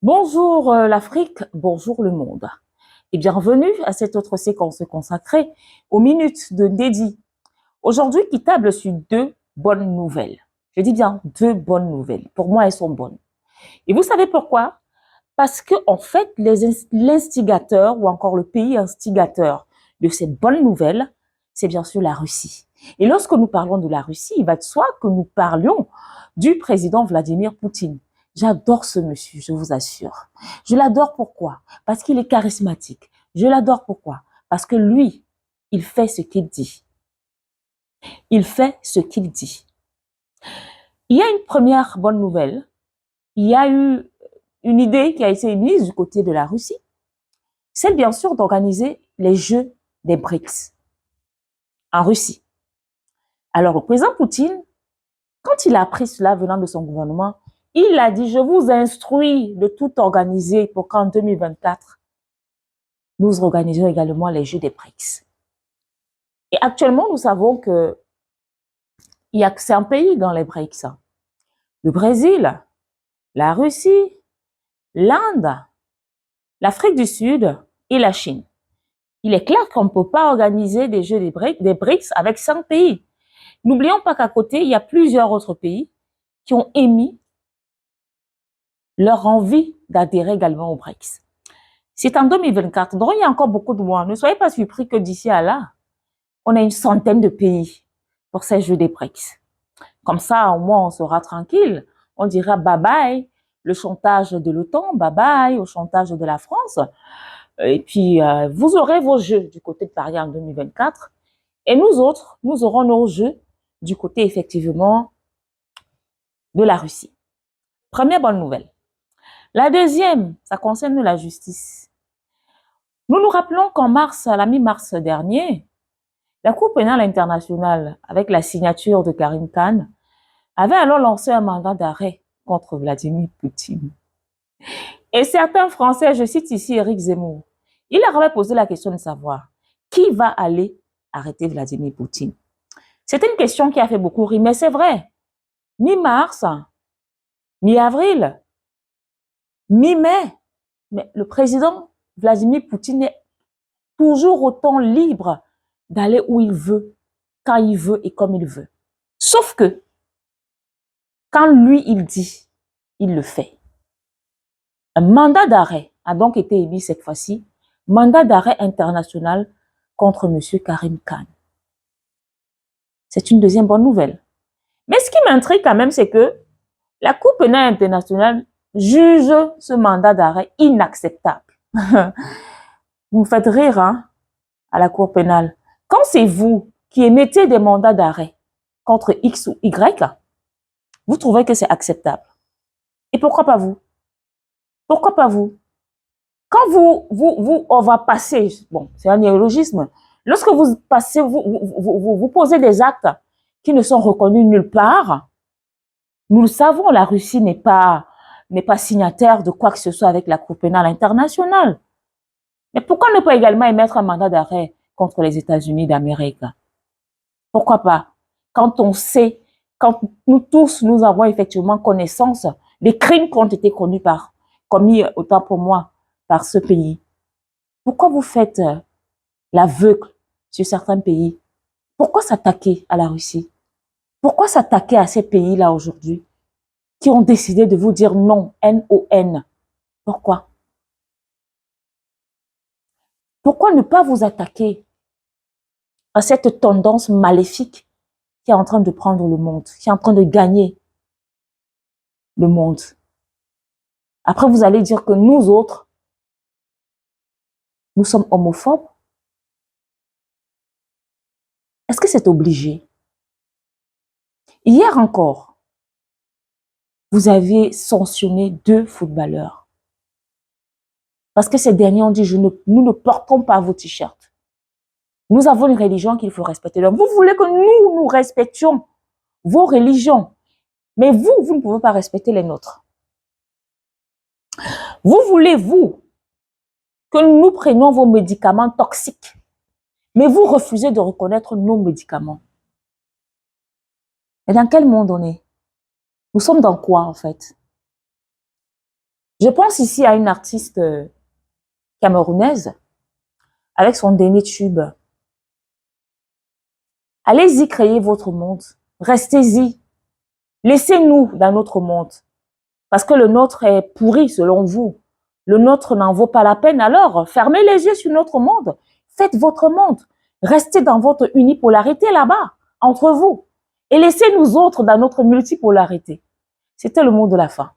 Bonjour l'Afrique, bonjour le monde et bienvenue à cette autre séquence consacrée aux minutes de Ndedi. Aujourd'hui, qui table sur deux bonnes nouvelles. Je dis bien deux bonnes nouvelles. Pour moi, elles sont bonnes. Et vous savez pourquoi? Parce que en fait, l'instigateur ou encore le pays instigateur de cette bonne nouvelle, c'est bien sûr la Russie. Et lorsque nous parlons de la Russie, il va de soi que nous parlions du président Vladimir Poutine. J'adore ce monsieur, je vous assure. Je l'adore pourquoi? Parce qu'il est charismatique. Je l'adore pourquoi? Parce que lui, il fait ce qu'il dit. Il fait ce qu'il dit. Il y a une première bonne nouvelle. Il y a eu une idée qui a été émise du côté de la Russie. C'est bien sûr d'organiser les Jeux des BRICS en Russie. Alors, le président Poutine, quand il a appris cela venant de son gouvernement, il a dit, je vous instruis de tout organiser pour qu'en 2024, nous organisions également les Jeux des BRICS. Et actuellement, nous savons que il y a que 5 pays dans les BRICS. Le Brésil, la Russie, l'Inde, l'Afrique du Sud et la Chine. Il est clair qu'on ne peut pas organiser des Jeux des BRICS avec 5 pays. N'oublions pas qu'à côté, il y a plusieurs autres pays qui ont émis leur envie d'adhérer également aux BRICS. C'est en 2024, donc il y a encore beaucoup de mois. Ne soyez pas surpris que d'ici à là, on a une centaine de pays pour ces Jeux des BRICS. Comme ça, au moins, on sera tranquille. On dira bye-bye le chantage de l'OTAN, bye-bye au chantage de la France. Et puis, vous aurez vos jeux du côté de Paris en 2024. Et nous autres, nous aurons nos jeux du côté, effectivement, de la Russie. Première bonne nouvelle. La deuxième, ça concerne la justice. Nous nous rappelons qu'en mars, à la mi-mars dernier, la Cour pénale internationale, avec la signature de Karim Khan, avait alors lancé un mandat d'arrêt contre Vladimir Poutine. Et certains Français, je cite ici Éric Zemmour, il leur avait posé la question de savoir qui va aller arrêter Vladimir Poutine. C'était une question qui a fait beaucoup rire, mais c'est vrai. Mi-mars, mi-avril, mi-mai, mais le président Vladimir Poutine est toujours autant libre d'aller où il veut, quand il veut et comme il veut. Sauf que, quand lui, il dit, il le fait. Un mandat d'arrêt a donc été émis cette fois-ci, mandat d'arrêt international contre M. Karim Khan. C'est une deuxième bonne nouvelle. Mais ce qui m'intrigue quand même, c'est que la Cour pénale internationale juge ce mandat d'arrêt inacceptable. Vous me faites rire, hein, à la Cour pénale. Quand c'est vous qui émettez des mandats d'arrêt contre X ou Y, vous trouvez que c'est acceptable. Et pourquoi pas vous? Pourquoi pas vous? Quand on va passer, bon, c'est un néologisme, lorsque vous passez, vous posez des actes qui ne sont reconnus nulle part, nous le savons, la Russie n'est pas signataire de quoi que ce soit avec la Cour pénale internationale. Mais pourquoi ne pas également émettre un mandat d'arrêt contre les États-Unis d'Amérique? Pourquoi pas? Quand on sait, quand nous tous, nous avons effectivement connaissance des crimes qui ont été commis, autant pour moi, par ce pays. Pourquoi vous faites l'aveugle sur certains pays? Pourquoi s'attaquer à la Russie? Pourquoi s'attaquer à ces pays-là aujourd'hui qui ont décidé de vous dire non, N-O-N? Pourquoi? Pourquoi ne pas vous attaquer à cette tendance maléfique qui est en train de prendre le monde, qui est en train de gagner le monde? Après, vous allez dire que nous autres, nous sommes homophobes? Est-ce que c'est obligé? Hier encore, vous avez sanctionné 2 footballeurs. Parce que ces derniers ont dit, nous ne portons pas vos t-shirts. Nous avons une religion qu'il faut respecter. Donc, vous voulez que nous respections vos religions. Mais vous ne pouvez pas respecter les nôtres. Vous voulez, que nous prenions vos médicaments toxiques. Mais vous refusez de reconnaître nos médicaments. Et dans quel monde on est? Nous sommes dans quoi, en fait? Je pense ici à une artiste camerounaise avec son dernier tube. Allez-y, créez votre monde. Restez-y. Laissez-nous dans notre monde. Parce que le nôtre est pourri selon vous. Le nôtre n'en vaut pas la peine. Alors, fermez les yeux sur notre monde. Faites votre monde. Restez dans votre unipolarité là-bas, entre vous. Et laissez nous autres dans notre multipolarité. C'était le mot de la fin.